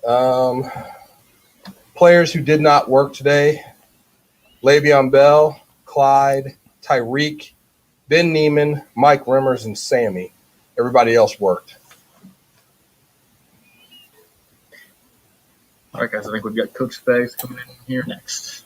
Um, Players who did not work today: Le'Veon Bell, Clyde, Tyreek, Ben Neiman, Mike Rimmers, and Sammy. Everybody else worked. All right, guys, I think we've got Coach Spags coming in here next.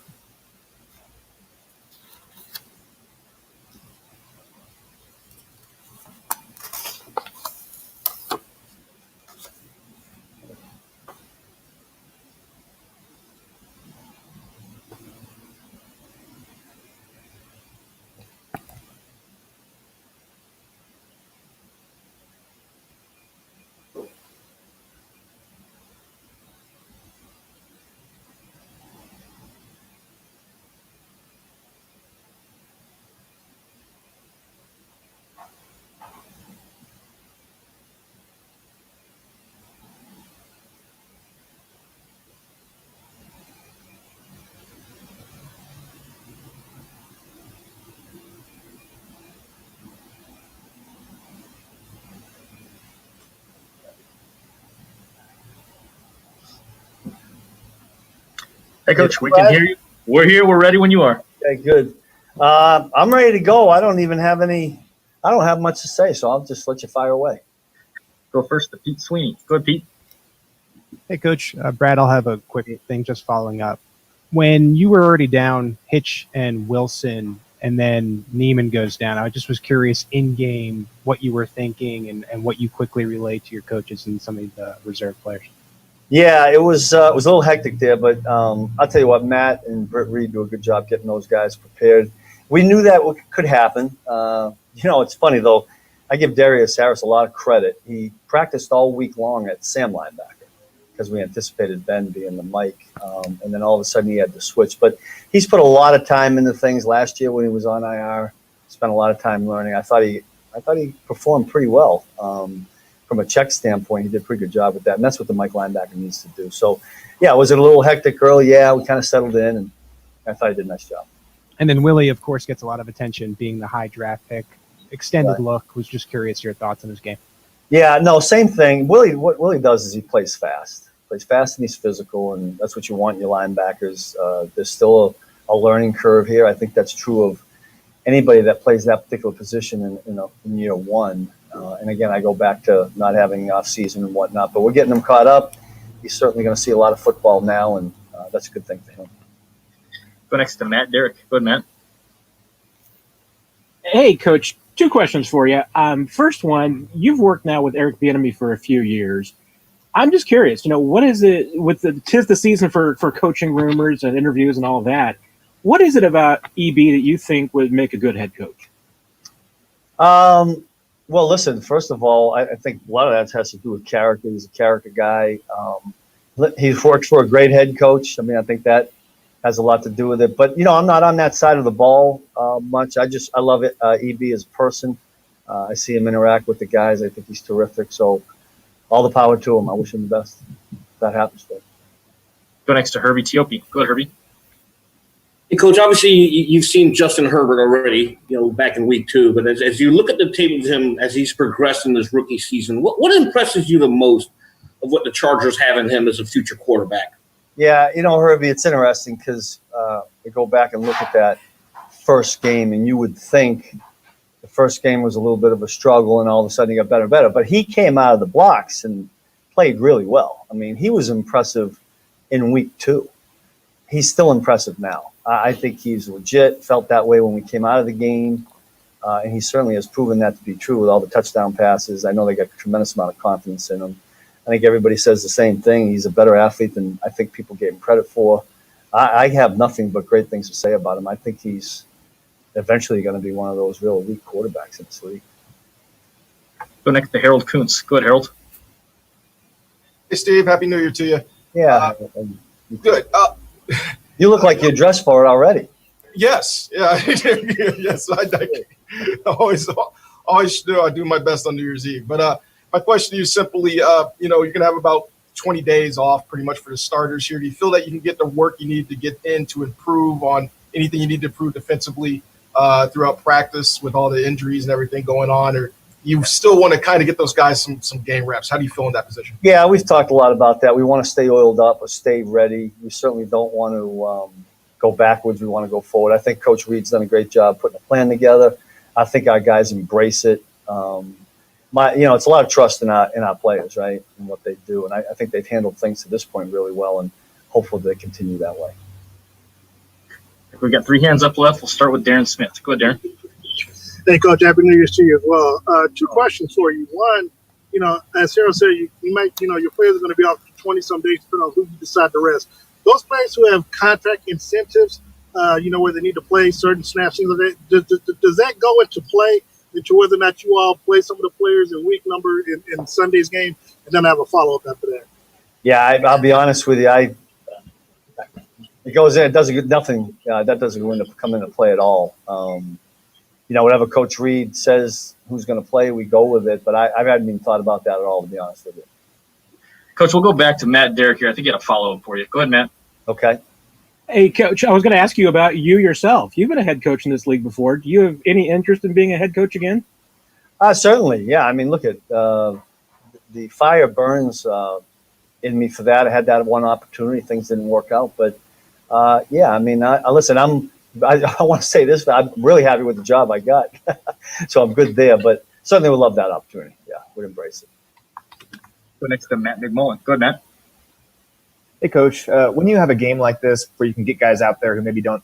Hey, Coach, we can hear you. We're here. We're ready when you are. Okay, good. I'm ready to go. I don't have much to say, so I'll just let you fire away. Go first to Pete Sweeney. Go ahead, Pete. Hey, Coach. Brad, I'll have a quick thing just following up. When you were already down Hitch and Wilson, and then Neiman goes down, I just was curious in-game what you were thinking and what you quickly relayed to your coaches and some of the reserve players. Yeah, it was a little hectic there, but I'll tell you what, Matt and Britt Reed do a good job getting those guys prepared. We knew that could happen. It's funny, though. I give Darius Harris a lot of credit. He practiced all week long at Sam linebacker because we anticipated Ben being the Mike, and then all of a sudden he had to switch. But he's put a lot of time into things last year when he was on IR. Spent a lot of time learning. I thought he performed pretty well. From a check standpoint, he did a pretty good job with that, and that's what the Mike linebacker needs to do. So, yeah, was it a little hectic early? Yeah, we kind of settled in, and I thought he did a nice job. And then Willie, of course, gets a lot of attention being the high draft pick. Extended look. Was just curious your thoughts on his game. Yeah, no, same thing. What Willie does is he plays fast. Plays fast and he's physical, and that's what you want in your linebackers. There's still a learning curve here. I think that's true of anybody that plays that particular position in year one. And again, I go back to not having the off season and whatnot, but we're getting him caught up. He's certainly going to see a lot of football now, and that's a good thing for him. Go next to Matt Derrick. Go ahead, Matt. Hey, Coach. 2 questions for you. First one, you've worked now with Eric Bieniemy for a few years. I'm just curious, what is it with tis the season for coaching rumors and interviews and all of that? What is it about EB that you think would make a good head coach? Well, listen, first of all, I think a lot of that has to do with character. He's a character guy. He's worked for a great head coach. I mean, I think that has a lot to do with it. But, I'm not on that side of the ball much. I love it. EB as a person. I see him interact with the guys. I think he's terrific. So all the power to him. I wish him the best if that happens to him. Go next to Herbie Tiopi. Go ahead, Herbie. Hey, Coach, obviously you've seen Justin Herbert already, back in week 2. But as you look at the tape of him as he's progressed in this rookie season, what impresses you the most of what the Chargers have in him as a future quarterback? Yeah, Herbie, it's interesting because we go back and look at that first game, and you would think the first game was a little bit of a struggle, and all of a sudden he got better and better. But he came out of the blocks and played really well. I mean, he was impressive in week 2. He's still impressive now. I think he's legit, felt that way when we came out of the game, and he certainly has proven that to be true with all the touchdown passes. I know they got a tremendous amount of confidence in him. I think everybody says the same thing. He's a better athlete than I think people gave him credit for. I have nothing but great things to say about him. I think he's eventually going to be one of those real elite quarterbacks in this league. Go next to Harold Kuntz. Go ahead, Harold. Hey, Steve. Happy New Year to you. Yeah. Good. You look like you're dressed for it already. Yes. Yeah. Yes. I always do. I do my best on New Year's Eve. But my question to you is simply, you're going to have about 20 days off pretty much for the starters here. Do you feel that you can get the work you need to get in to improve on anything you need to improve defensively throughout practice with all the injuries and everything going on? Or you still want to kind of get those guys some game reps. How do you feel in that position? Yeah, we've talked a lot about that. We want to stay oiled up or stay ready. We certainly don't want to go backwards. We want to go forward. I think Coach Reed's done a great job putting a plan together. I think our guys embrace it. It's a lot of trust in our players, right, and what they do. And I think they've handled things to this point really well, and hopefully they continue that way. We've got 3 hands up left. We'll start with Darren Smith. Go ahead, Darren. Hey, Coach. Happy New Year's to you as well. 2 questions for you. One, as Harold said, you might, your players are going to be out for 20-some days, depending on who you decide to rest. Those players who have contract incentives, where they need to play certain snaps, things like that, does that go into play into whether or not you all play some of the players in week number in Sunday's game? And then I have a follow-up after that. Yeah, I'll be honest with you. It goes in. It doesn't nothing. That doesn't come into play at all. Whatever Coach Reed says, who's going to play, we go with it. But I haven't even thought about that at all, to be honest with you. Coach, we'll go back to Matt Derrick here. I think he had a follow-up for you. Go ahead, Matt. Okay. Hey, Coach, I was going to ask you about you yourself. You've been a head coach in this league before. Do you have any interest in being a head coach again? Certainly, yeah. I mean, look at the fire burns in me for that. I had that one opportunity. Things didn't work out. But, yeah, I mean, listen, I want to say this, but I'm really happy with the job I got. So I'm good there. But certainly would love that opportunity. Yeah, would embrace it. Go next to Matt McMullen. Go ahead, Matt. Hey, Coach. When you have a game like this where you can get guys out there who maybe aren't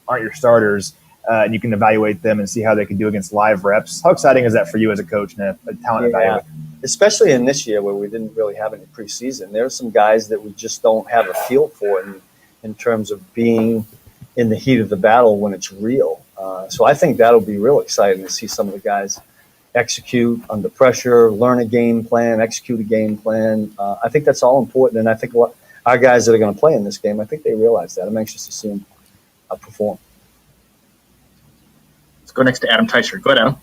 your starters, and you can evaluate them and see how they can do against live reps, how exciting is that for you as a coach and a talent evaluator? Especially in this year where we didn't really have any preseason. There are some guys that we just don't have a feel for in terms of being in the heat of the battle when it's real. So I think that'll be real exciting to see some of the guys execute under pressure, learn a game plan, execute a game plan. I think that's all important, and I think our guys that are going to play in this game, I think they realize that. I'm anxious to see them perform. Let's go next to Adam Teicher. Go ahead, Adam.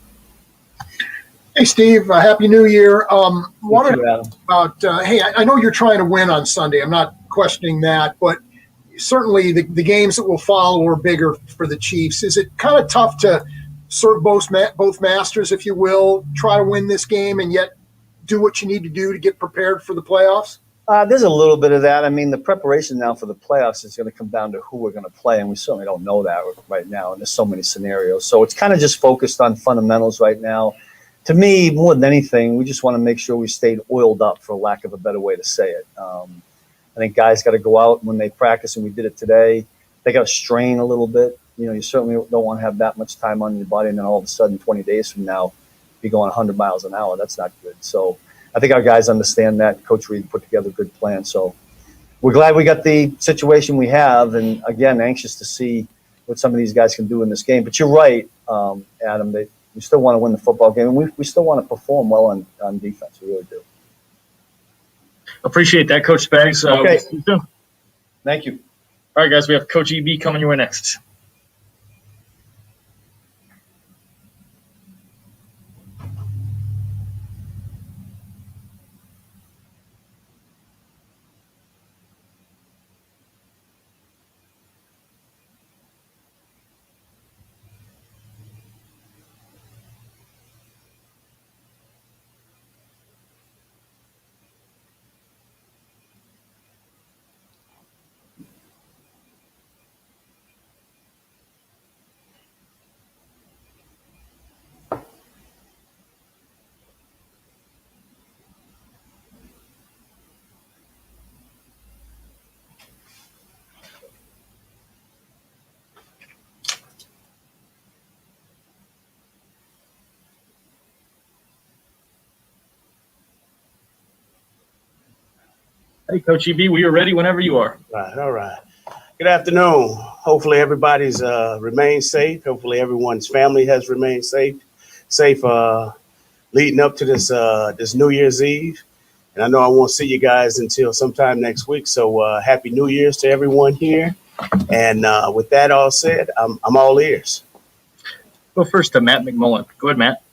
Hey, Steve. Happy New Year. Wanted Adam. about, hey, I know you're trying to win on Sunday. I'm not questioning that, but certainly the games that will follow are bigger for the Chiefs. Is it kind of tough to serve both masters, if you will, try to win this game and yet do what you need to do to get prepared for the playoffs? There's a little bit of that. I mean, the preparation now for the playoffs is going to come down to who we're going to play, and we certainly don't know that right now, and there's so many scenarios. So it's kind of just focused on fundamentals right now. To me, more than anything, we just want to make sure we stayed oiled up, for lack of a better way to say it. I think guys got to go out when they practice, and we did it today. They got to strain a little bit. You certainly don't want to have that much time on your body, and then all of a sudden, 20 days from now, be going 100 miles an hour. That's not good. So I think our guys understand that. Coach Reed put together a good plan. So we're glad we got the situation we have, and again, anxious to see what some of these guys can do in this game. But you're right, Adam. We still want to win the football game, and we still want to perform well on defense. We really do. Appreciate that, Coach Spags. Okay. We'll see you soon. Thank you. All right, guys, we have Coach EB coming your way next. Hey, Coach EB, we are ready whenever you are. All right. Good afternoon. Hopefully everybody's remained safe. Hopefully everyone's family has remained safe leading up to this New Year's Eve. And I know I won't see you guys until sometime next week. So happy New Year's to everyone here. And with that all said, I'm all ears. Go first to Matt McMullen. Go ahead, Matt.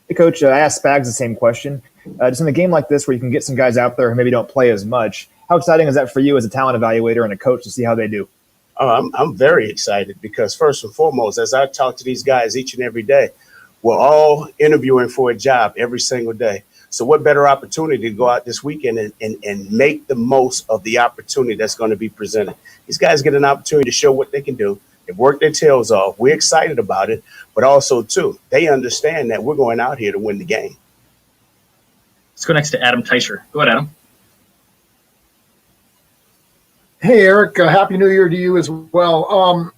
Hey, Coach, I asked Spags the same question. Just in a game like this where you can get some guys out there who maybe don't play as much, how exciting is that for you as a talent evaluator and a coach to see how they do? I'm very excited because first and foremost, as I talk to these guys each and every day, We're all interviewing for a job every single day. So what better opportunity to go out this weekend and make the most of the opportunity that's going to be presented. These guys get an opportunity to show what they can do. They've worked their tails off. We're excited about it, but also, too, they understand that we're going out here to win the game. Let's go next to Adam Teicher. Go ahead, Adam. Hey, Eric, Happy New Year to you as well.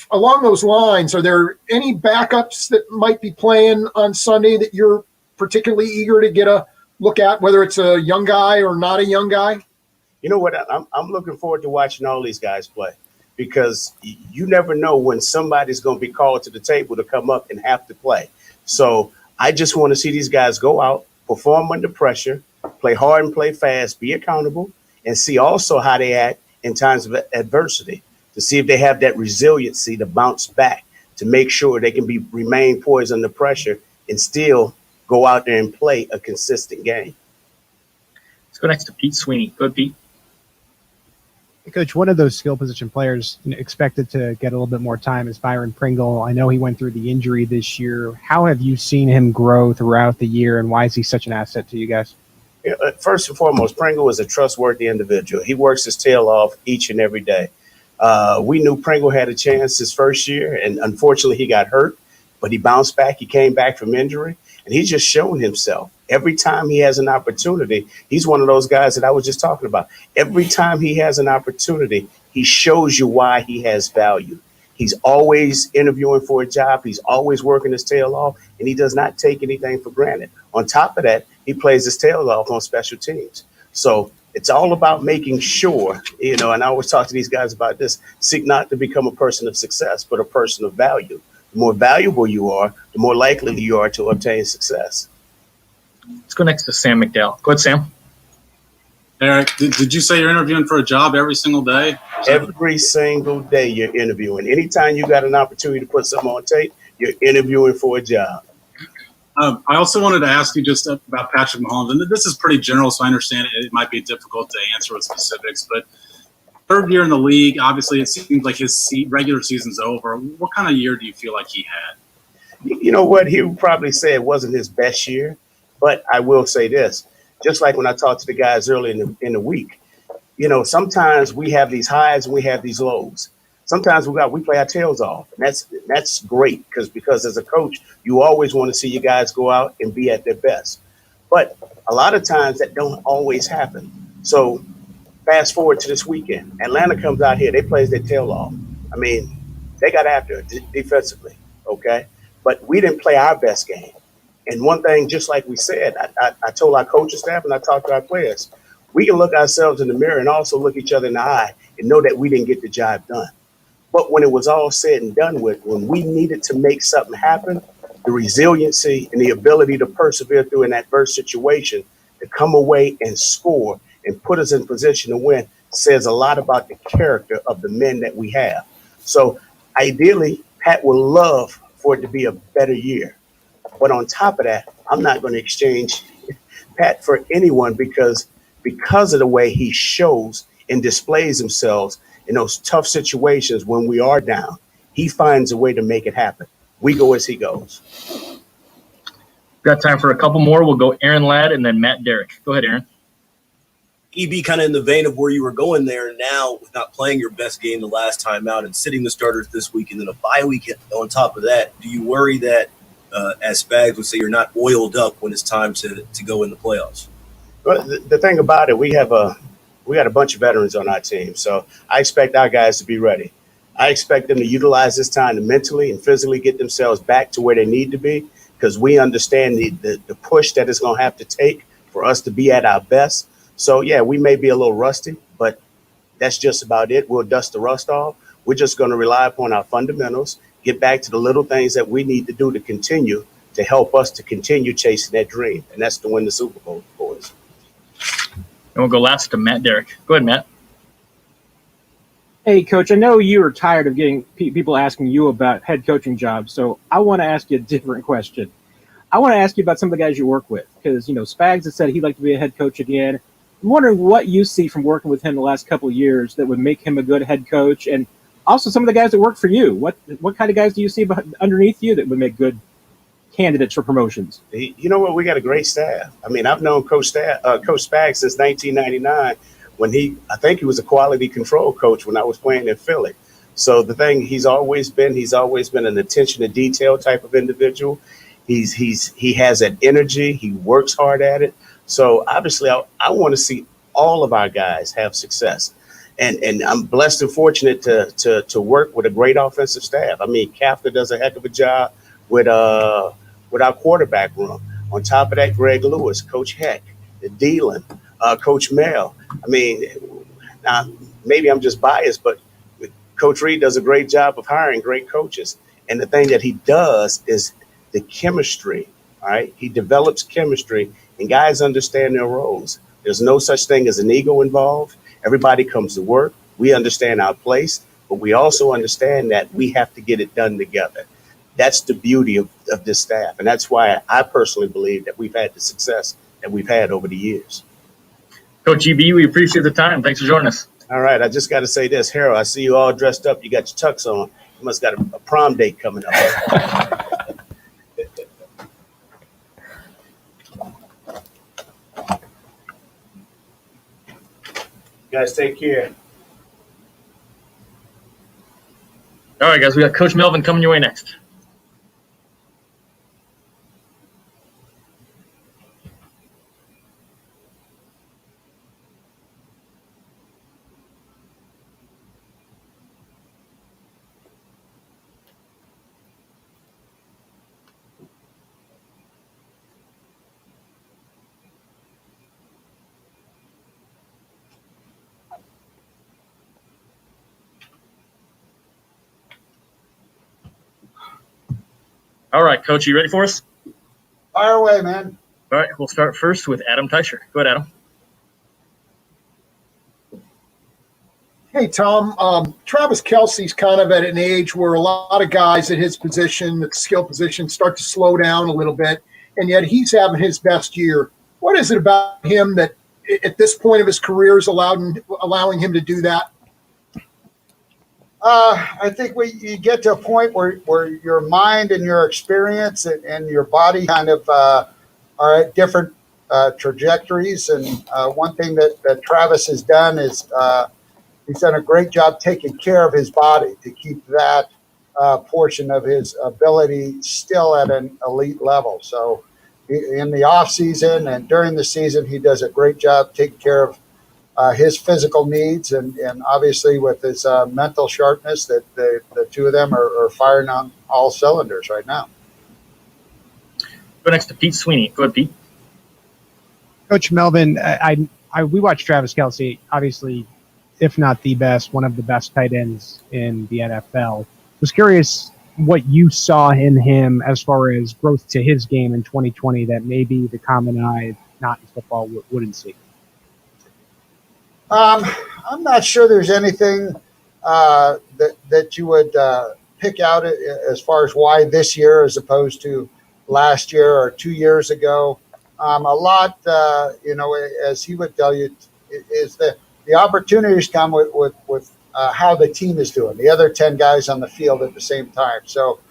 Along those lines, are there any backups that might be playing on Sunday that you're particularly eager to get a look at, whether it's a young guy or not a young guy? You know what? I'm looking forward to watching all these guys play, because you never know when somebody's going to be called to the table to come up and have to play. So I just want to see these guys go out, perform under pressure, play hard and play fast, be accountable, and see also how they act in times of adversity, to see if they have that resiliency to bounce back, to make sure they can remain poised under pressure and still go out there and play a consistent game. Let's go next to Pete Sweeney. Go ahead, Pete. Hey, Coach, one of those skill position players expected to get a little bit more time is Byron Pringle. I know he went through the injury this year. How have you seen him grow throughout the year, and why is he such an asset to you guys? First and foremost, Pringle is a trustworthy individual. He works his tail off each and every day. We knew Pringle had a chance his first year, and unfortunately he got hurt, but he bounced back. He came back from injury, and he's just shown himself. Every time he has an opportunity, he's one of those guys that I was just talking about. Every time he has an opportunity, he shows you why he has value. He's always interviewing for a job. He's always working his tail off, and he does not take anything for granted. On top of that, he plays his tail off on special teams. So it's all about making sure, and I always talk to these guys about this, seek not to become a person of success, but a person of value. The more valuable you are, the more likely you are to obtain success. Let's go next to Sam McDowell. Go ahead, Sam. Eric, did you say you're interviewing for a job every single day? Every single day you're interviewing. Anytime you got an opportunity to put something on tape, you're interviewing for a job. I also wanted to ask you just about Patrick Mahomes, and this is pretty general, so I understand it might be difficult to answer with specifics, but third year in the league, obviously it seems like his regular season's over. What kind of year do you feel like he had? You know what? He would probably say it wasn't his best year, but I will say this. Just like when I talked to the guys early in the week, sometimes we have these highs and we have these lows. Sometimes we play our tails off, and that's great because as a coach, you always want to see your guys go out and be at their best. But a lot of times that don't always happen. So fast forward to this weekend, Atlanta comes out here, they plays their tail off. I mean, they got after it defensively, okay? But we didn't play our best game. And one thing, just like we said, I told our coaching staff and I talked to our players, we can look ourselves in the mirror and also look each other in the eye and know that we didn't get the job done. But when it was all said and done with, when we needed to make something happen, the resiliency and the ability to persevere through an adverse situation, to come away and score and put us in position to win, says a lot about the character of the men that we have. So ideally, Pat would love for it to be a better year. But on top of that, I'm not going to exchange Pat for anyone because of the way he shows and displays himself in those tough situations when we are down. He finds a way to make it happen. We go as he goes. Got time for a couple more. We'll go Aaron Ladd and then Matt Derrick. Go ahead, Aaron. EB, kind of in the vein of where you were going there now, with not playing your best game the last time out and sitting the starters this week and then a bye week on top of that, do you worry that, as Spags would say, you're not oiled up when it's time to go in the playoffs? Well, the thing about it, we got a bunch of veterans on our team, so I expect our guys to be ready. I expect them to utilize this time to mentally and physically get themselves back to where they need to be, because we understand the push that it's going to have to take for us to be at our best. So, yeah, we may be a little rusty, but that's just about it. We'll dust the rust off. We're just going to rely upon our fundamentals, get back to the little things that we need to do to continue to help us to continue chasing that dream, and that's to win the Super Bowl, boys. And we'll go last to Matt Derrick. Go ahead, Matt. Hey, Coach, I know you are tired of getting people asking you about head coaching jobs, so I want to ask you a different question. I want to ask you about some of the guys you work with, because, Spags has said he'd like to be a head coach again. I'm wondering what you see from working with him the last couple of years that would make him a good head coach, and also some of the guys that work for you. What kind of guys do you see underneath you that would make good candidates for promotions? You know what? We got a great staff. I mean, I've known Coach Spags since 1999 when I think he was a quality control coach when I was playing in Philly. So the thing he's always been an attention to detail type of individual. He has that energy. He works hard at it. So obviously, I want to see all of our guys have success. And I'm blessed and fortunate to work with a great offensive staff. I mean, Kafka does a heck of a job with our quarterback room. On top of that, Greg Lewis, Coach Heck, Dealing, Coach Mel. I mean, now maybe I'm just biased, but Coach Reed does a great job of hiring great coaches. And the thing that he does is the chemistry. All right, he develops chemistry, and guys understand their roles. There's no such thing as an ego involved. Everybody comes to work. We understand our place, but we also understand that we have to get it done together. That's the beauty of this staff. And that's why I personally believe that we've had the success that we've had over the years. Coach EB, we appreciate the time. Thanks for joining us. All right. I just got to say this, Harold, I see you all dressed up. You got your tux on. You must got a prom date coming up. You guys take care. All right, guys, we got Coach Melvin coming your way next. All right, Coach, you ready for us? Fire away, man. All right, we'll start first with Adam Teicher. Go ahead, Adam. Hey, Tom. Travis Kelce's kind of at an age where a lot of guys at his position, at the skill position, start to slow down a little bit, and yet he's having his best year. What is it about him that at this point of his career is allowing him to do that? I think you get to a point where your mind and your experience and your body kind of are at different trajectories. And one thing that Travis has done is he's done a great job taking care of his body to keep that portion of his ability still at an elite level. So in the off season and during the season, he does a great job taking care of his physical needs, and obviously with his mental sharpness, that the two of them are firing on all cylinders right now. Go next to Pete Sweeney. Go ahead, Pete. Coach Melvin, we watched Travis Kelce, obviously, if not the best, one of the best tight ends in the NFL. Was curious what you saw in him as far as growth to his game in 2020 that maybe the common eye, not in football, wouldn't see. I'm not sure there's anything that you would pick out as far as why this year as opposed to last year or 2 years ago. A lot, as he would tell you, is that the opportunities come with how the team is doing, the other 10 guys on the field at the same time. So,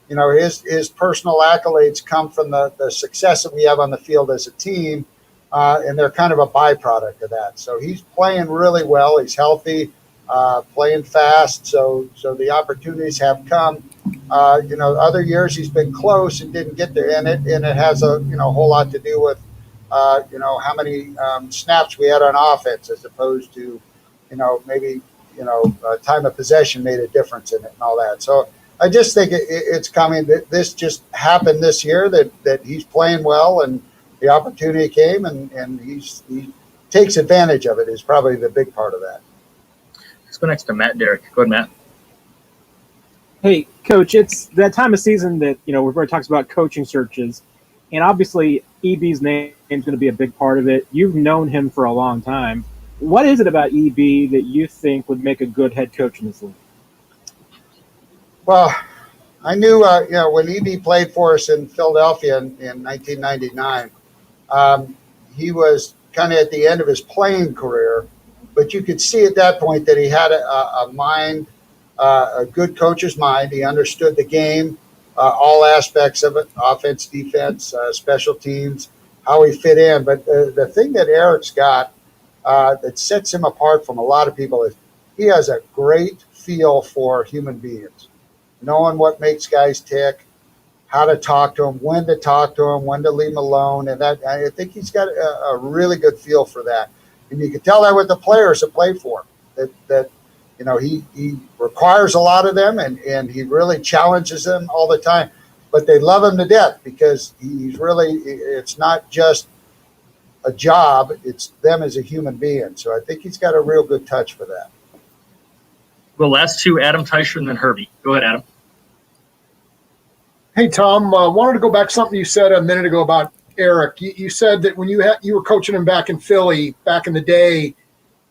his personal accolades come from the success that we have on the field as a team. And they're kind of a byproduct of that. So he's playing really well. He's healthy, playing fast. So the opportunities have come. Other years he's been close and didn't get there. And it has a whole lot to do with how many snaps we had on offense as opposed to maybe time of possession made a difference in it and all that. So I just think it's coming. That this just happened this year that he's playing well and the opportunity came, and he takes advantage of it is probably the big part of that. Let's go next to Matt Derrick. Go ahead, Matt. Hey, Coach, it's that time of season that, everybody talks about coaching searches, and obviously EB's name is going to be a big part of it. You've known him for a long time. What is it about EB that you think would make a good head coach in this league? Well, I knew, when EB played for us in Philadelphia in 1999, he was kind of at the end of his playing career, but you could see at that point that he had a mind, a good coach's mind. He understood the game. all aspects of it, offense, defense, special teams, how he fit in. But the thing that Eric's got that sets him apart from a lot of people is he has a great feel for human beings, knowing what makes guys tick, how to talk to them, when to talk to them, when to leave them alone. And that, I think he's got a really good feel for that. And you can tell that with the players that play for him, that you know, he requires a lot of them, and he really challenges them all the time. But they love him to death because he's really, it's not just a job, it's them as a human being. So I think he's got a real good touch for that. Well, last two, Adam Teicher and then Herbie. Go ahead, Adam. Hey, Tom, wanted to go back to something you said a minute ago about Eric. You said that when you were coaching him back in Philly, back in the day,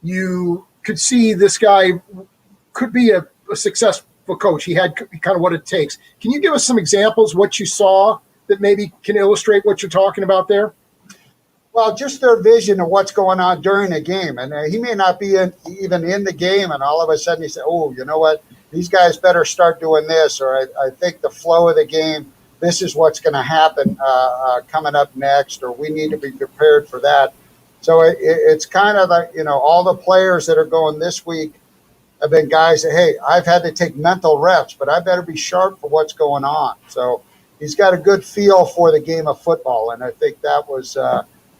you could see this guy could be a successful coach. He had kind of what it takes. Can you give us some examples, what you saw that maybe can illustrate what you're talking about there? Well, just their vision of what's going on during a game. And he may not be even in the game, and all of a sudden he said, oh, you know what? These guys better start doing this, or I think the flow of the game, this is what's going to happen coming up next, or we need to be prepared for that. So it's kind of like, you know, all the players that are going this week have been guys that, hey, I've had to take mental reps, but I better be sharp for what's going on. So he's got a good feel for the game of football, and I think that was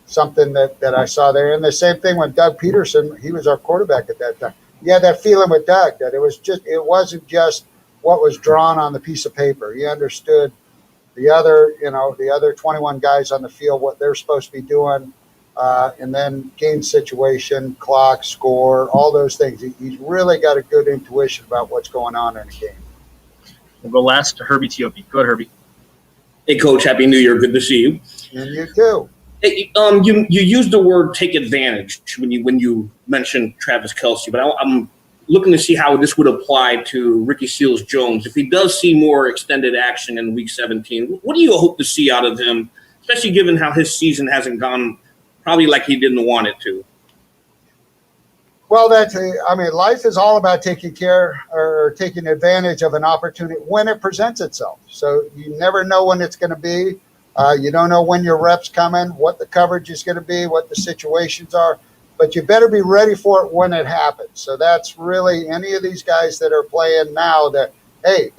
something that I saw there. And the same thing when Doug Peterson, he was our quarterback at that time. You had that feeling with Doug that it wasn't just what was drawn on the piece of paper. He understood the other 21 guys on the field, what they're supposed to be doing, and then game situation, clock, score, all those things. He's really got a good intuition about what's going on in a game. We'll go last to Herbie Tiopi. Go ahead, Herbie. Hey, Coach. Happy New Year. Good to see you. And you too. Hey, you used the word "take advantage" when you mentioned Travis Kelce, but I'm looking to see how this would apply to Ricky Seals-Jones if he does see more extended action in Week 17. What do you hope to see out of him, especially given how his season hasn't gone probably like he didn't want it to? Well, life is all about taking care or taking advantage of an opportunity when it presents itself. So you never know when it's going to be. You don't know when your rep's coming, what the coverage is going to be, what the situations are, but you better be ready for it when it happens. So that's really any of these guys that are playing now that, hey,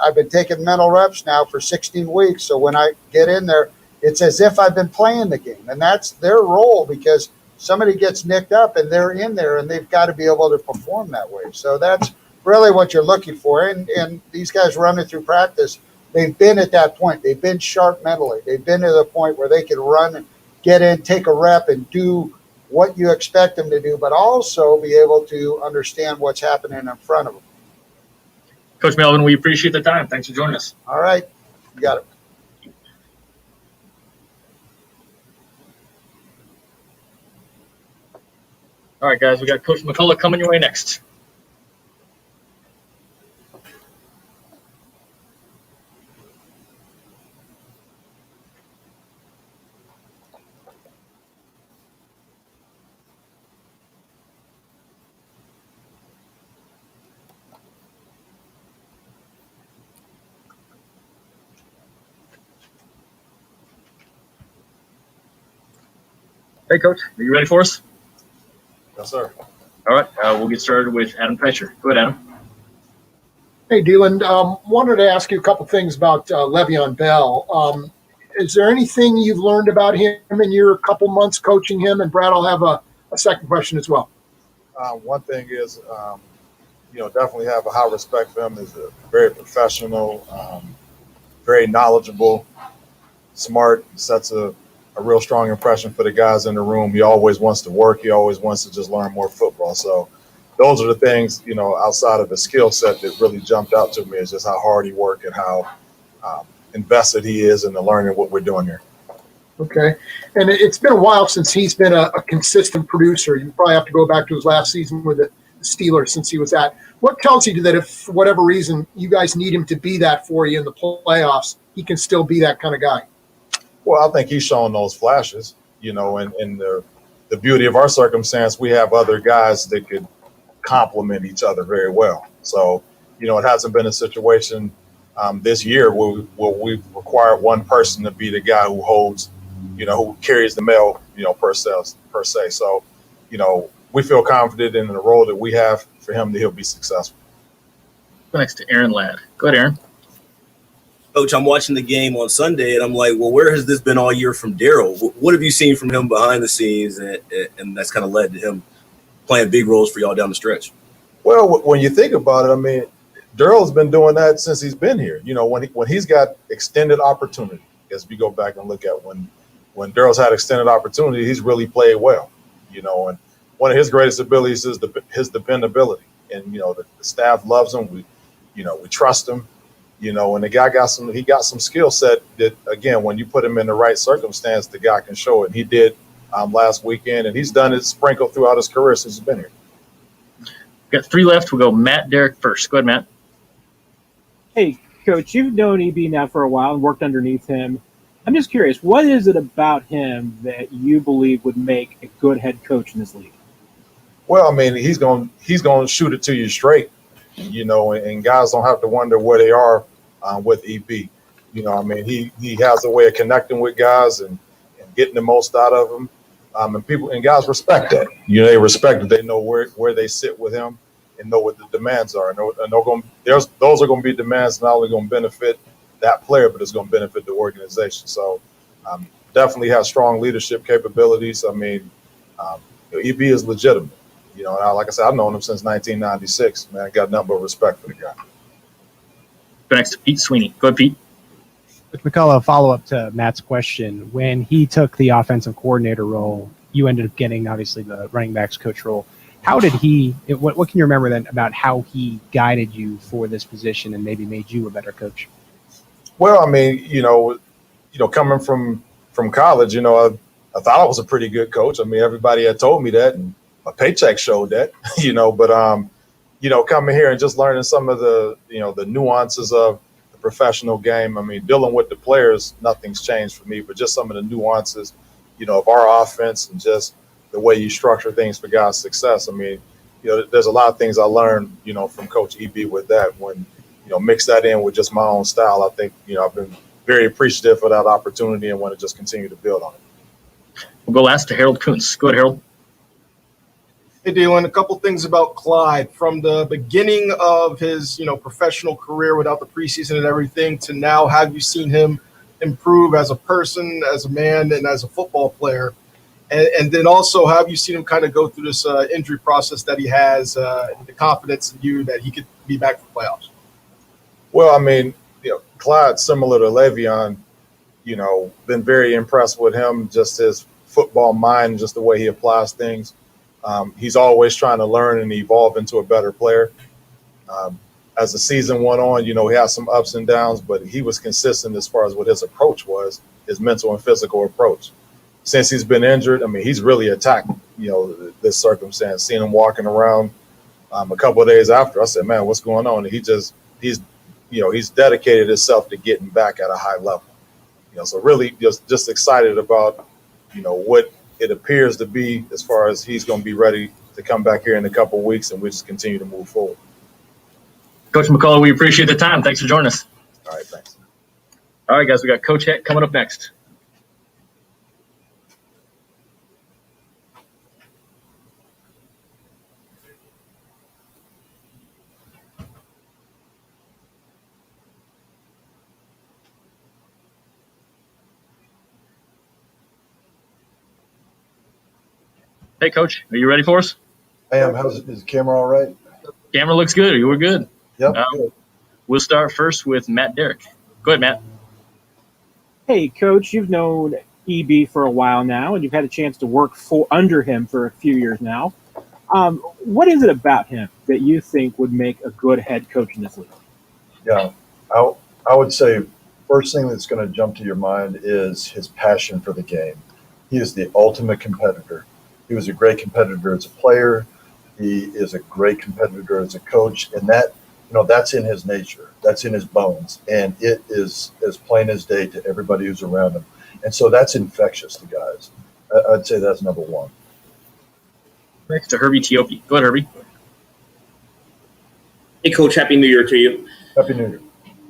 I've been taking mental reps now for 16 weeks. So when I get in there, it's as if I've been playing the game, and that's their role because somebody gets nicked up and they're in there and they've got to be able to perform that way. So that's really what you're looking for. And these guys running through practice, they've been at that point. They've been sharp mentally. They've been to the point where they can run and get in, take a rep, and do what you expect them to do, but also be able to understand what's happening in front of them. Coach Melvin, we appreciate the time. Thanks for joining us. All right. You got it. All right, guys, we got Coach McCullough coming your way next. Hey, Coach, are you ready for us? Yes, sir. All right, we'll get started with Adam Teicher. Go ahead, Adam. Hey, Deland, wanted to ask you a couple things about Le'Veon Bell. Is there anything you've learned about him in your couple months coaching him? And Brad, I'll have a second question as well. One thing is, definitely have a high respect for him. He's a very professional, very knowledgeable, smart, sets a real strong impression for the guys in the room. He always wants to work. He always wants to just learn more football. So those are the things, outside of the skill set that really jumped out to me is just how hard he worked and how invested he is in the learning what we're doing here. Okay. And it's been a while since he's been a consistent producer. You probably have to go back to his last season with the Steelers since he was at. What tells you that if, for whatever reason, you guys need him to be that for you in the playoffs, he can still be that kind of guy? Well, I think he's shown those flashes, and the beauty of our circumstance, we have other guys that could complement each other very well. So, it hasn't been a situation this year where we've required one person to be the guy who holds, who carries the mail, per se. So, we feel confident in the role that we have for him that he'll be successful. Go next to Aaron Ladd. Go ahead, Aaron. Coach, I'm watching the game on Sunday, and I'm like, well, where has this been all year from Daryl? What have you seen from him behind the scenes, and that's kind of led to him playing big roles for y'all down the stretch? Well, when you think about it, I mean, Daryl's been doing that since he's been here. When he's got extended opportunity, as we go back and look at when Daryl's had extended opportunity, he's really played well. And one of his greatest abilities is his dependability, and the staff loves him. We trust him. And the guy got some skill set that, again, when you put him in the right circumstance, the guy can show it. And he did last weekend, and he's done it sprinkled throughout his career since he's been here. We've got 3 left. We'll go Matt, Derek first. Go ahead, Matt. Hey, Coach, you've known EB now for a while and worked underneath him. I'm just curious, what is it about him that you believe would make a good head coach in this league? Well, I mean, he's going to shoot it to you straight, and guys don't have to wonder where they are with EB. I mean, he has a way of connecting with guys and getting the most out of them. And guys respect that. They respect it. They know where they sit with him and know what the demands are. And those are going to be demands not only going to benefit that player, but it's going to benefit the organization. So definitely has strong leadership capabilities. I mean, EB is legitimate. And like I said, I've known him since 1996. Man, I got nothing but respect for the guy. Go next to Pete Sweeney. Go ahead, Pete. Coach McCullough, follow up to Matt's question. When he took the offensive coordinator role, you ended up getting, obviously, the running backs coach role. How did what can you remember then about how he guided you for this position and maybe made you a better coach? Well, I mean, coming from college, I thought I was a pretty good coach. I mean, everybody had told me that, and my paycheck showed that, but coming here and just learning some of the, the nuances of the professional game. I mean, dealing with the players, nothing's changed for me, but just some of the nuances, of our offense and just the way you structure things for guys' success. I mean, there's a lot of things I learned, from Coach EB with that. When, mix that in with just my own style, I think, I've been very appreciative for that opportunity and want to just continue to build on it. We'll go last to Harold Kuntz. Go ahead, Harold. Hey, Dylan, a couple things about Clyde. From the beginning of his, professional career without the preseason and everything to now, have you seen him improve as a person, as a man, and as a football player? And then also, have you seen him kind of go through this injury process that he has, the confidence in you that he could be back for playoffs? Well, I mean, Clyde, similar to Le'Veon, been very impressed with him, just his football mind, just the way he applies things. He's always trying to learn and evolve into a better player. As the season went on, he had some ups and downs, but he was consistent as far as what his approach was, his mental and physical approach. Since he's been injured, I mean, he's really attacked, this circumstance. Seeing him walking around a couple of days after, I said, man, what's going on? And he's dedicated himself to getting back at a high level. So really just excited about, what it appears to be as far as he's going to be ready to come back here in a couple of weeks, and we just continue to move forward. Coach McCullough, we appreciate the time. Thanks for joining us. All right, thanks. All right, guys, we got Coach Heck coming up next. Hey, Coach, are you ready for us? I am. Is the camera all right? Camera looks good. You were good. Yep. Good. We'll start first with Matt Derrick. Go ahead, Matt. Hey, Coach, you've known EB for a while now, and you've had a chance to work under him for a few years now. What is it about him that you think would make a good head coach in this league? Yeah, I would say first thing that's going to jump to your mind is his passion for the game. He is the ultimate competitor. He was a great competitor as a player. He is a great competitor as a coach, and that's in his nature. That's in his bones, and it is as plain as day to everybody who's around him. And so that's infectious to guys. I'd say that's number one. Next to Herbie Teope. Go ahead, Herbie. Hey, Coach, Happy New Year to you. Happy New Year.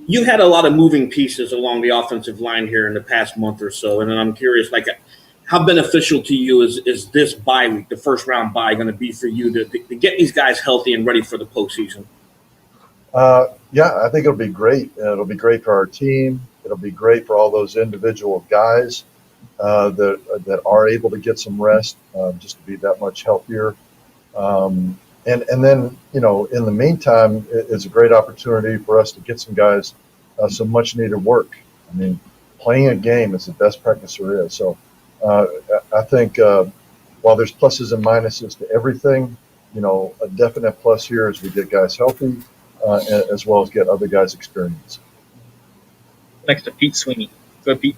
You've had a lot of moving pieces along the offensive line here in the past month or so, and then I'm curious, like, how beneficial to you is this bye week, the first round bye, going to be for you to get these guys healthy and ready for the postseason? Yeah, I think it'll be great. It'll be great for our team. It'll be great for all those individual guys that are able to get some rest, just to be that much healthier. And then, you know, in the meantime, it's a great opportunity for us to get some guys some much needed work. I mean, playing a game is the best practice there is. So I think while there's pluses and minuses to everything, you know, a definite plus here is we get guys healthy as well as get other guys experience. Next to Pete Sweeney. Go ahead, Pete.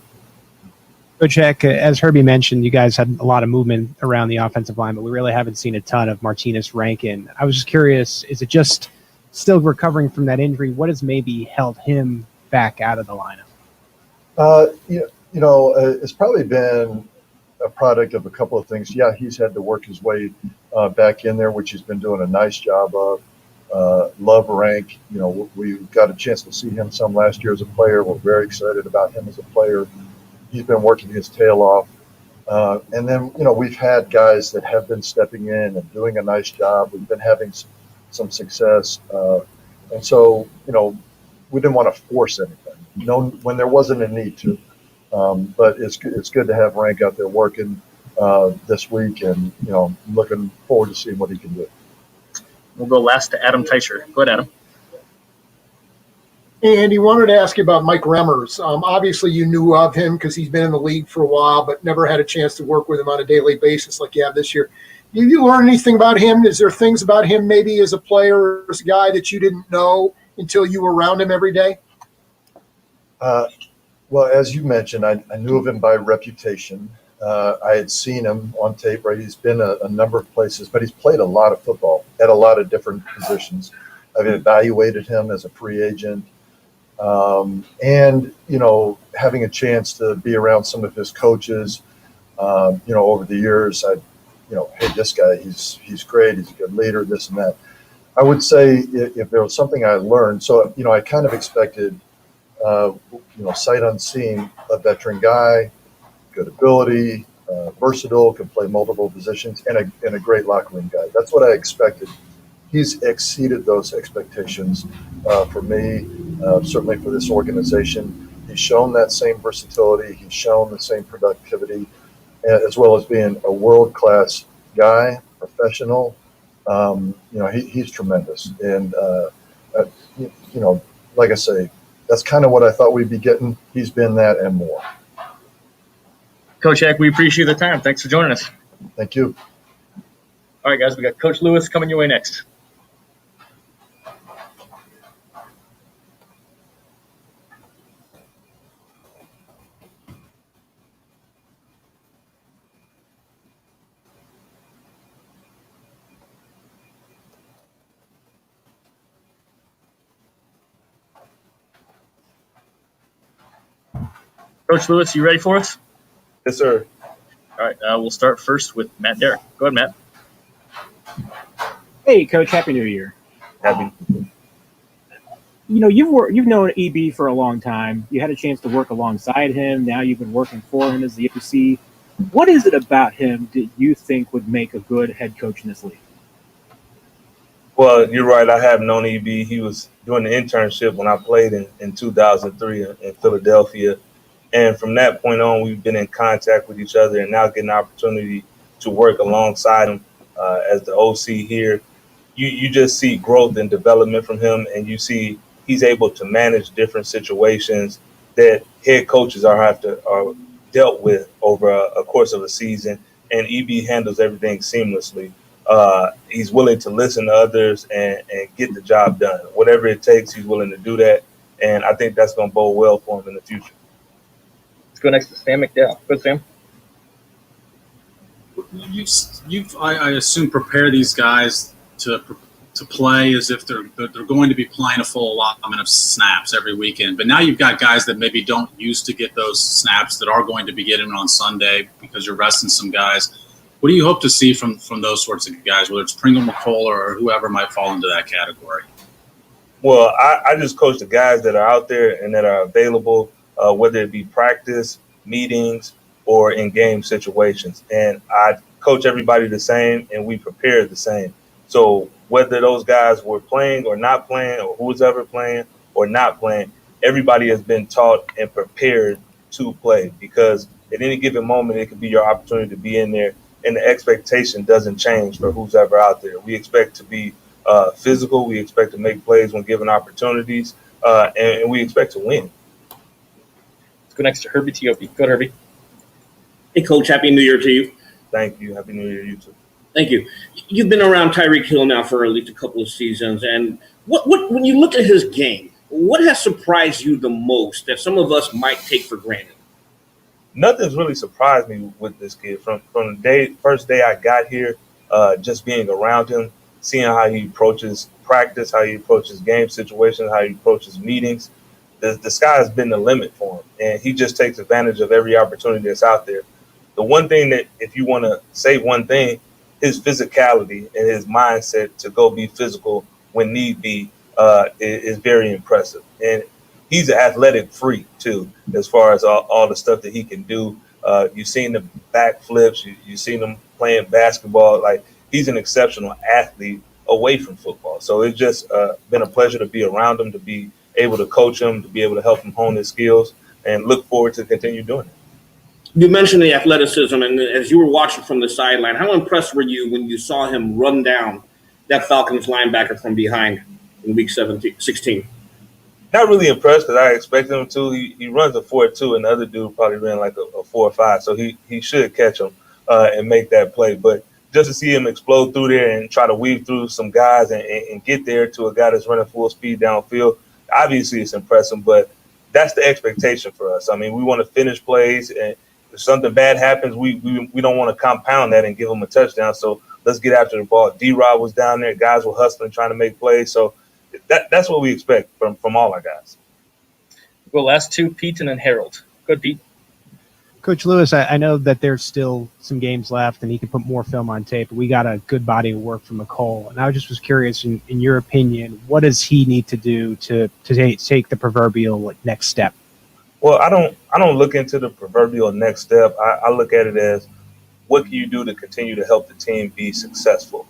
Coach Heck, as Herbie mentioned, you guys had a lot of movement around the offensive line, but we really haven't seen a ton of Martinez Rankin. I was just curious, is it just still recovering from that injury? What has maybe held him back out of the lineup? It's probably been a product of a couple of things. Yeah, he's had to work his way back in there, which he's been doing a nice job of. Love Rank, you know, we got a chance to see him some last year as a player. We're very excited about him as a player. He's been working his tail off. And then, you know, we've had guys that have been stepping in and doing a nice job. We've been having some success. And so, you know, we didn't want to force anything, you know, when there wasn't a need to. But it's good to have Rank out there working this week. And, you know, I'm looking forward to seeing what he can do. We'll go last to Adam Teicher. Go ahead, Adam. Hey, Andy, wanted to ask you about Mike Remmers. Obviously, you knew of him because he's been in the league for a while, but never had a chance to work with him on a daily basis like you have this year. Did you learn anything about him? Is there things about him maybe as a player or as a guy that you didn't know until you were around him every day? Well, as you mentioned, I knew of him by reputation. I had seen him on tape, right? He's been a number of places, but he's played a lot of football at a lot of different positions. I've evaluated him as a free agent. And, you know, having a chance to be around some of his coaches, you know, over the years, hey, this guy, he's great. He's a good leader, this and that. I would say if there was something I learned, so, you know, I kind of expected, sight unseen, a veteran guy, good ability, versatile, can play multiple positions, and a great locker room guy. That's what I expected. He's exceeded those expectations for me, certainly for this organization. He's shown that same versatility. He's shown the same productivity, as well as being a world-class guy, professional. He's tremendous. And, like I say, that's kind of what I thought we'd be getting. He's been that and more. Coach Heck, we appreciate the time. Thanks for joining us. Thank you. All right, guys, we got Coach Lewis coming your way next. Coach Lewis, you ready for us? Yes, sir. All right, we'll start first with Matt Derrick. Go ahead, Matt. Hey, Coach. Happy New Year. Happy. You know, you've known EB for a long time. You had a chance to work alongside him. Now you've been working for him as the OC. What is it about him that you think would make a good head coach in this league? Well, you're right. I have known EB. He was doing the internship when I played in 2003 in Philadelphia. And from that point on, we've been in contact with each other and now getting the opportunity to work alongside him as the OC here. You just see growth and development from him, and you see he's able to manage different situations that head coaches are dealt with over a course of a season. And EB handles everything seamlessly. He's willing to listen to others and get the job done. Whatever it takes, he's willing to do that. And I think that's going to bode well for him in the future. Let's go next to Sam McDowell. Go, Sam. I assume, prepare these guys to play as if they're going to be playing a full allotment of snaps every weekend. But now you've got guys that maybe don't used to get those snaps that are going to be getting on Sunday because you're resting some guys. What do you hope to see from those sorts of guys, whether it's Pringle, McCullough, or whoever might fall into that category? Well, I just coach the guys that are out there and that are available, whether it be practice, meetings, or in game situations. And I coach everybody the same, and we prepare the same. So whether those guys were playing or not playing, or who's ever playing or not playing, everybody has been taught and prepared to play, because at any given moment, it could be your opportunity to be in there, and the expectation doesn't change for who's ever out there. We expect to be physical. We expect to make plays when given opportunities, and we expect to win. Let's go next to Herbie Tiopi. Go ahead, Herbie. Hey, Coach. Happy New Year to you. Thank you. Happy New Year to you too. Thank you. You've been around Tyreek Hill now for at least a couple of seasons, and what when you look at his game, what has surprised you the most that some of us might take for granted? Nothing's really surprised me with this kid from the first day I got here. Just being around him, seeing how he approaches practice, how he approaches game situations, how he approaches meetings. The sky has been the limit for him, and he just takes advantage of every opportunity that's out there. The one thing that, if you want to say one thing, his physicality and his mindset to go be physical when need be is very impressive. And he's an athletic freak too, as far as all the stuff that he can do. You've seen the backflips, you've seen him playing basketball. Like, he's an exceptional athlete away from football. So it's just been a pleasure to be around him, to be able to coach him, to be able to help him hone his skills, and look forward to continue doing it. You mentioned the athleticism, and as you were watching from the sideline, how impressed were you when you saw him run down that Falcons linebacker from behind in Week 16? Not really impressed, because I expected him to. He runs a 4.2, and the other dude probably ran like a 4.5, so he should catch him and make that play. But just to see him explode through there and try to weave through some guys and get there to a guy that's running full speed downfield, obviously it's impressive, but that's the expectation for us. I mean, we want to finish plays, and if something bad happens, we don't want to compound that and give them a touchdown. So let's get after the ball. D-Rob was down there. Guys were hustling, trying to make plays. So that's what we expect from all our guys. Well, last two, Pete and then Harold. Good, Pete. Coach Lewis, I know that there's still some games left and he can put more film on tape, but we got a good body of work from McCole. And I just was curious, in your opinion, what does he need to do to take the proverbial next step? Well, I don't look into the proverbial next step. I look at it as, what can you do to continue to help the team be successful?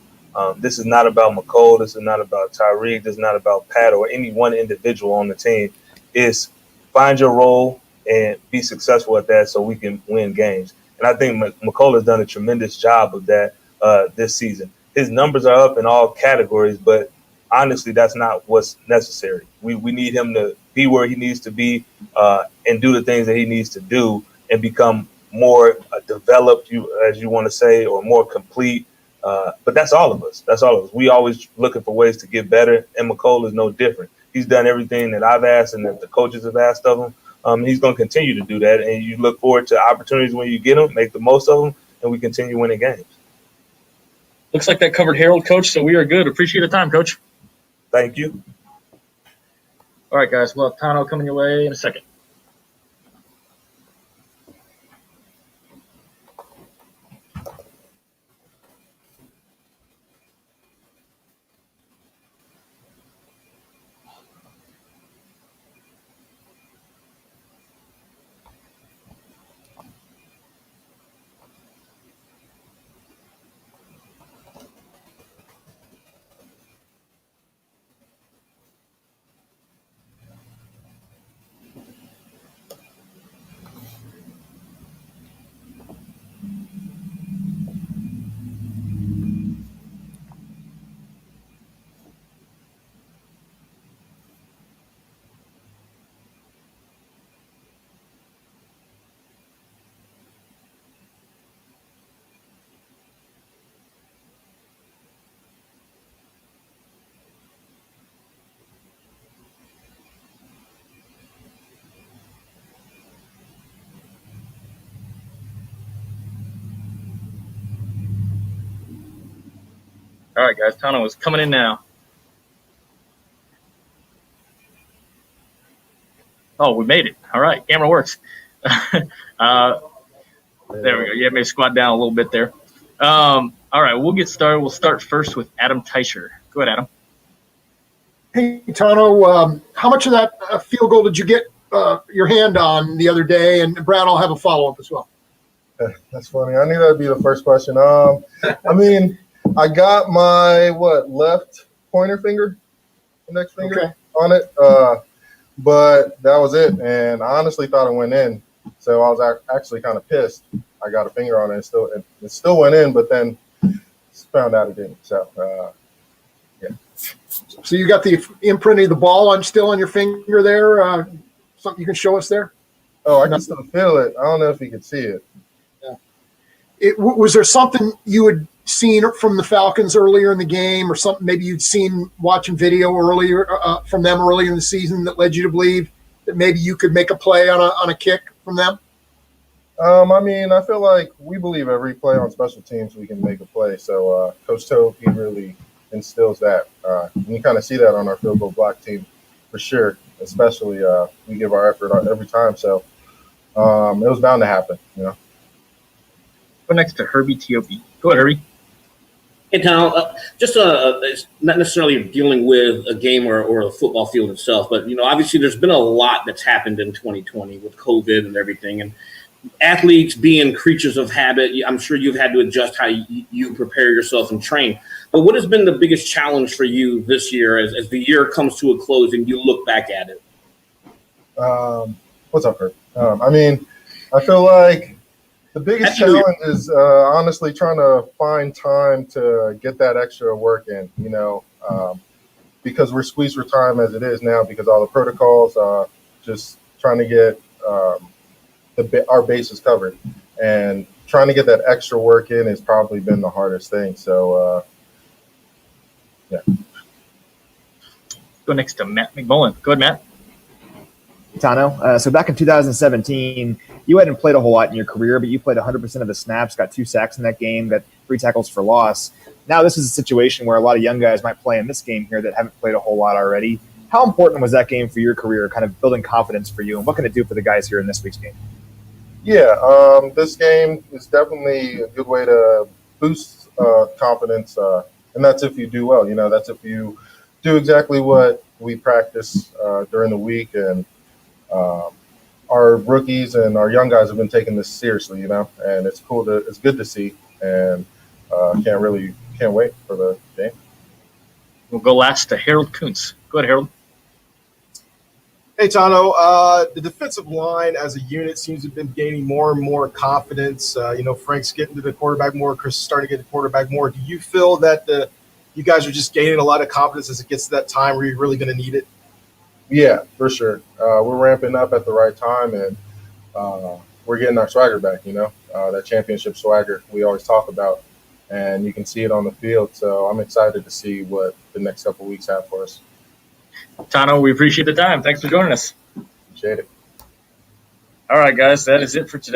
This is not about McCole. This is not about Tyreek. This is not about Pat or any one individual on the team. It's find your role and be successful at that so we can win games. And I think McCole has done a tremendous job of that this season. His numbers are up in all categories, but honestly, that's not what's necessary. We need him to be where he needs to be and do the things that he needs to do and become more developed, as you want to say, or more complete. But that's all of us. That's all of us. We always looking for ways to get better, and McCole is no different. He's done everything that I've asked and that the coaches have asked of him. He's going to continue to do that, and you look forward to opportunities when you get them, make the most of them, and we continue winning games. Looks like that covered Harold, Coach, so we are good. Appreciate the time, Coach. Thank you. All right, guys. Well, Tano coming your way in a second. All right, guys. Tano is coming in now. Oh, we made it. All right. Camera works. There we go. Yeah, maybe squat down a little bit there. All right, we'll get started. We'll start first with Adam Teicher. Go ahead, Adam. Hey, Tano, how much of that field goal did you get your hand on the other day? And Brad, I'll have a follow-up as well. That's funny. I knew that'd be the first question. I mean, I got my left pointer finger, index finger on it, but that was it. And I honestly thought it went in, so I was actually kind of pissed. I got a finger on it, and it still went in, but then found out it didn't. So, yeah. So you got the imprint of the ball still on your finger there. Something you can show us there? Oh, I can still feel it. I don't know if you can see it. Was there something you had seen from the Falcons earlier in the game, or something maybe you'd seen watching video earlier from them earlier in the season that led you to believe that maybe you could make a play on a kick from them? I mean, I feel like we believe every play on special teams we can make a play. So Coach Toub, he really instills that. And you kind of see that on our field goal block team for sure. Especially we give our effort every time. So it was bound to happen, you know. Go next to Herbie T.O.B. Go ahead, Herbie. Hey, Tom, it's not necessarily dealing with a game or the football field itself, but, obviously there's been a lot that's happened in 2020 with COVID and everything. And athletes being creatures of habit, I'm sure you've had to adjust how you prepare yourself and train. But what has been the biggest challenge for you this year as the year comes to a close and you look back at it? What's up, Herb? I mean, I feel like the biggest challenge is honestly trying to find time to get that extra work in, because we're squeezed for time as it is now because all the protocols, just trying to get our bases covered. And trying to get that extra work in has probably been the hardest thing. So, yeah. Go next to Matt McMullen. Go ahead, Matt. Tano, so back in 2017, you hadn't played a whole lot in your career, but you played 100% of the snaps, got 2 sacks in that game, got 3 tackles for loss. Now this is a situation where a lot of young guys might play in this game here that haven't played a whole lot already. How important was that game for your career, kind of building confidence for you, and what can it do for the guys here in this week's game? Yeah, this game is definitely a good way to boost confidence, and that's if you do well. That's if you do exactly what we practice during the week, and our rookies and our young guys have been taking this seriously, and it's good to see, and can't wait for the game. We'll go last to Harold Kuntz. Go ahead, Harold. Hey, Tano, the defensive line as a unit seems to have been gaining more and more confidence. Frank's getting to the quarterback more. Chris is starting to get the quarterback more. Do you feel that you guys are just gaining a lot of confidence as it gets to that time where you're really going to need it? Yeah, for sure. We're ramping up at the right time, and we're getting our swagger back, that championship swagger we always talk about, and you can see it on the field. So I'm excited to see what the next couple of weeks have for us. Tano, we appreciate the time. Thanks for joining us. Appreciate it. All right, guys, that is it for today.